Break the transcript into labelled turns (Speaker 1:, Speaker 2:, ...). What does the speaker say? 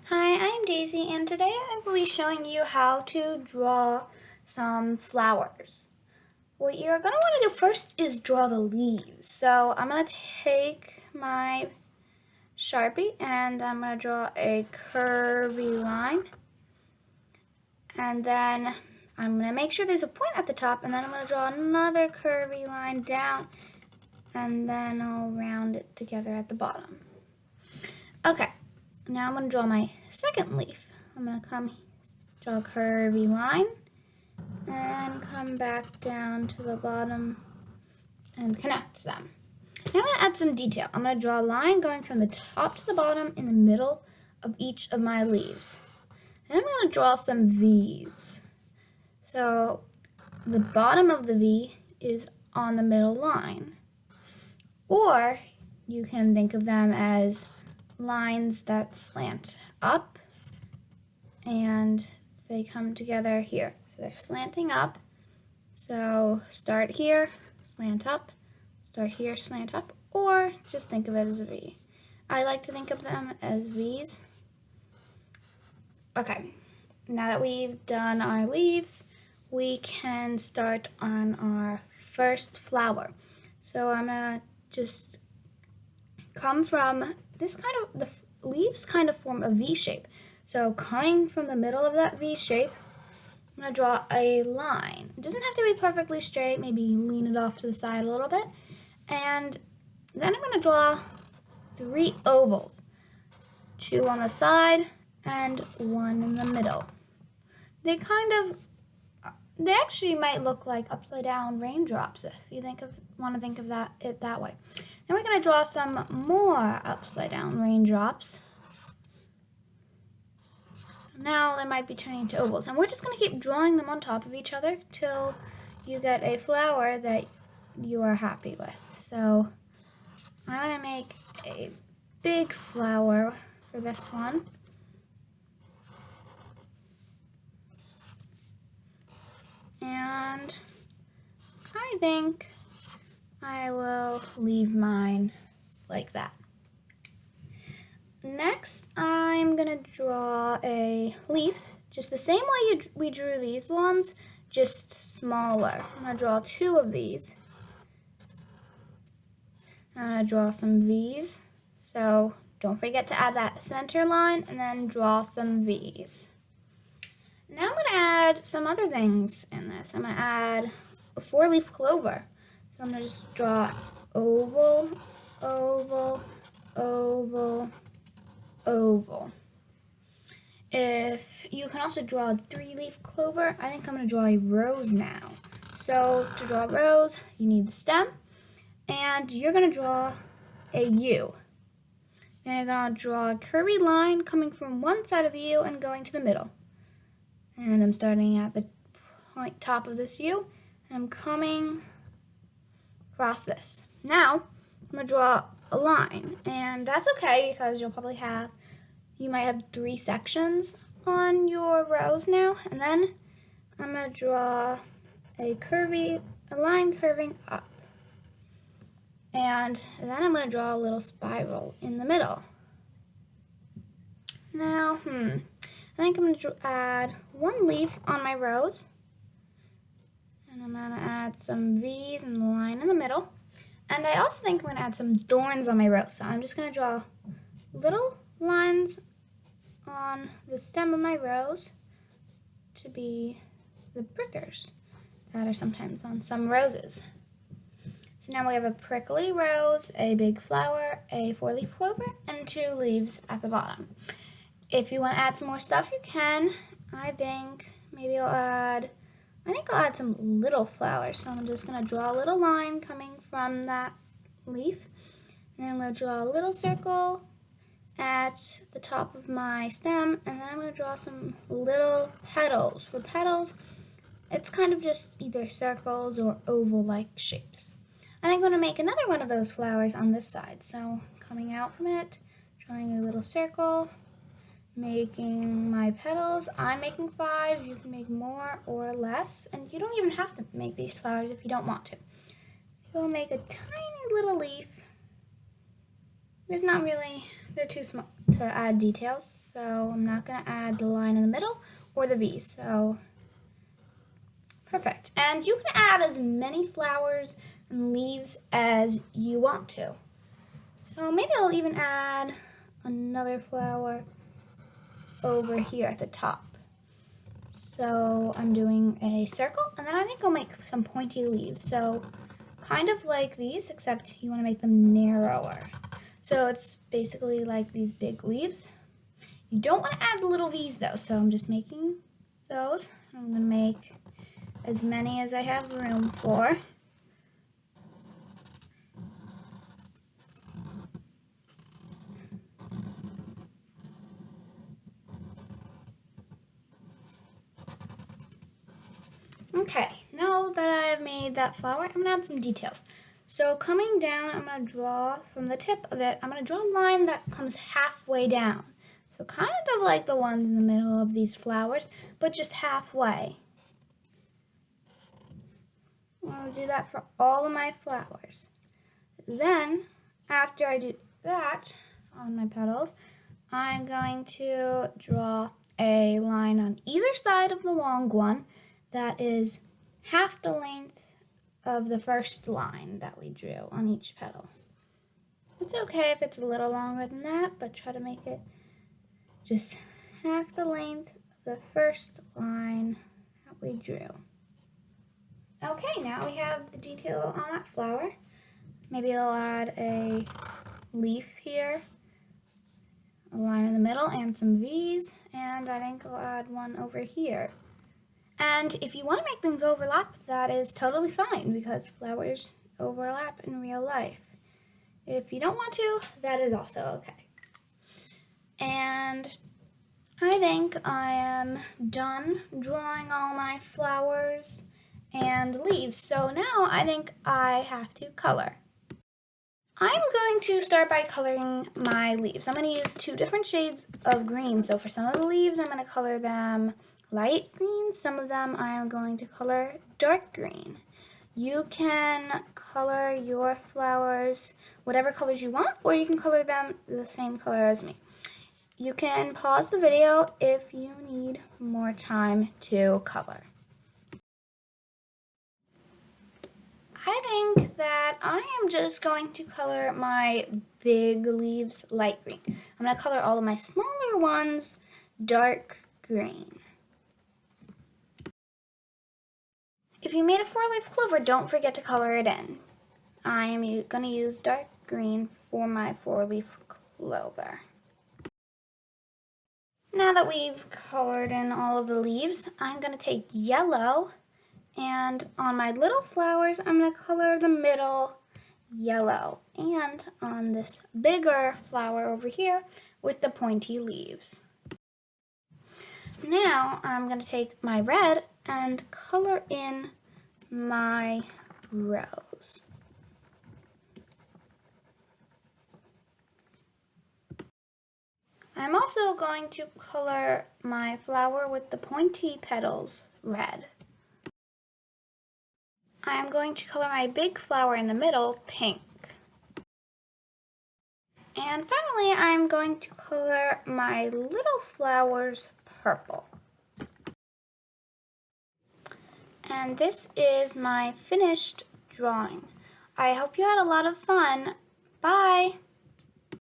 Speaker 1: Hi, I'm Daisy, and today I will be showing you how to draw some flowers. What you're going to want to do first is draw the leaves. So I'm going to take my Sharpie and I'm going to draw a curvy line. And then I'm going to make sure there's a point at the top, and then I'm going to draw another curvy line down, and then I'll round it together at the bottom. Okay. Now I'm going to draw my second leaf. I'm going to draw a curvy line and come back down to the bottom and connect them. Now I'm going to add some detail. I'm going to draw a line going from the top to the bottom in the middle of each of my leaves. Then I'm going to draw some V's. So the bottom of the V is on the middle line. Or you can think of them as lines that slant up and they come together here. So they're slanting up. So start here, slant up, start here, slant up, or just think of it as a V. I like to think of them as V's. Okay, now that we've done our leaves, we can start on our first flower. So I'm gonna just come from this the leaves kind of form a V shape. So coming from the middle of that V shape, I'm going to draw a line. It doesn't have to be perfectly straight, maybe lean it off to the side a little bit. And then I'm going to draw 3 ovals, 2 on the side and 1 in the middle. They actually might look like upside down raindrops if you want to think of it that way. Then we're going to draw some more upside down raindrops. Now they might be turning into ovals, and we're just going to keep drawing them on top of each other till you get a flower that you are happy with. So I'm going to make a big flower for this one. And I think I will leave mine like that. Next, I'm going to draw a leaf, just the same way we drew these ones, just smaller. I'm going to draw 2 of these. I'm going to draw some V's, so don't forget to add that center line and then draw some V's. Now I'm going to add some other things in this. I'm going to add a 4-leaf clover. So I'm going to just draw oval, oval, oval, oval. If you can also draw a 3-leaf clover, I think I'm going to draw a rose now. So to draw a rose, you need the stem, and you're going to draw a U. Then you're going to draw a curvy line coming from one side of the U and going to the middle. And I'm starting at the top of this U, and I'm coming across this. Now, I'm going to draw a line, and that's okay because you might have 3 sections on your rose now, and then I'm going to draw a line curving up. And then I'm going to draw a little spiral in the middle. Now, I think I'm going to add 1 leaf on my rose. And I'm going to add some V's in the line in the middle. And I also think I'm going to add some thorns on my rose. So I'm just going to draw little lines on the stem of my rose to be the prickers that are sometimes on some roses. So now we have a prickly rose, a big flower, a 4-leaf clover, and 2 leaves at the bottom. If you want to add some more stuff, you can. I think I'll add some little flowers. So I'm just going to draw a little line coming from that leaf. And then I'm going to draw a little circle at the top of my stem. And then I'm going to draw some little petals. For petals, it's kind of just either circles or oval-like shapes. I'm going to make another one of those flowers on this side. So coming out from it, drawing a little circle, making my petals. I'm making 5. You can make more or less, and you don't even have to make these flowers if you don't want to. You'll make a tiny little leaf they're too small to add details, so I'm not going to add the line in the middle or the V, so perfect. And you can add as many flowers and leaves as you want to. So maybe I'll even add another flower over here at the top. So I'm doing a circle, and then I think I'll make some pointy leaves. So kind of like these, except you want to make them narrower. So it's basically like these big leaves. You don't want to add the little V's though, so I'm just making those. I'm going to make as many as I have room for. Okay, now that I have made that flower, I'm going to add some details. So coming down, I'm going to draw from the tip of it, I'm going to draw a line that comes halfway down. So kind of like the ones in the middle of these flowers, but just halfway. I'll do that for all of my flowers. Then, after I do that on my petals, I'm going to draw a line on either side of the long one that is half the length of the first line that we drew on each petal. It's okay if it's a little longer than that, but try to make it just half the length of the first line that we drew. Okay, now we have the detail on that flower. Maybe I'll add a leaf here, a line in the middle, and some V's, and I think I'll add one over here. And if you want to make things overlap, that is totally fine, because flowers overlap in real life. If you don't want to, that is also okay. And I think I am done drawing all my flowers and leaves. So now I think I have to color. I'm going to start by coloring my leaves. I'm going to use 2 different shades of green. So for some of the leaves, I'm going to color them light green. Some of them I'm going to color dark green. You can color your flowers whatever colors you want, or you can color them the same color as me. You can pause the video if you need more time to color. I think that I am just going to color my big leaves light green. I'm going to color all of my smaller ones dark green. If you made a 4-leaf clover, don't forget to color it in. I am going to use dark green for my 4-leaf clover. Now that we've colored in all of the leaves, I'm going to take yellow, and on my little flowers, I'm going to color the middle yellow, and on this bigger flower over here with the pointy leaves. Now I'm going to take my red and color in my rose. I'm also going to color my flower with the pointy petals red. I'm going to color my big flower in the middle pink. And finally, I'm going to color my little flowers purple. And this is my finished drawing. I hope you had a lot of fun. Bye!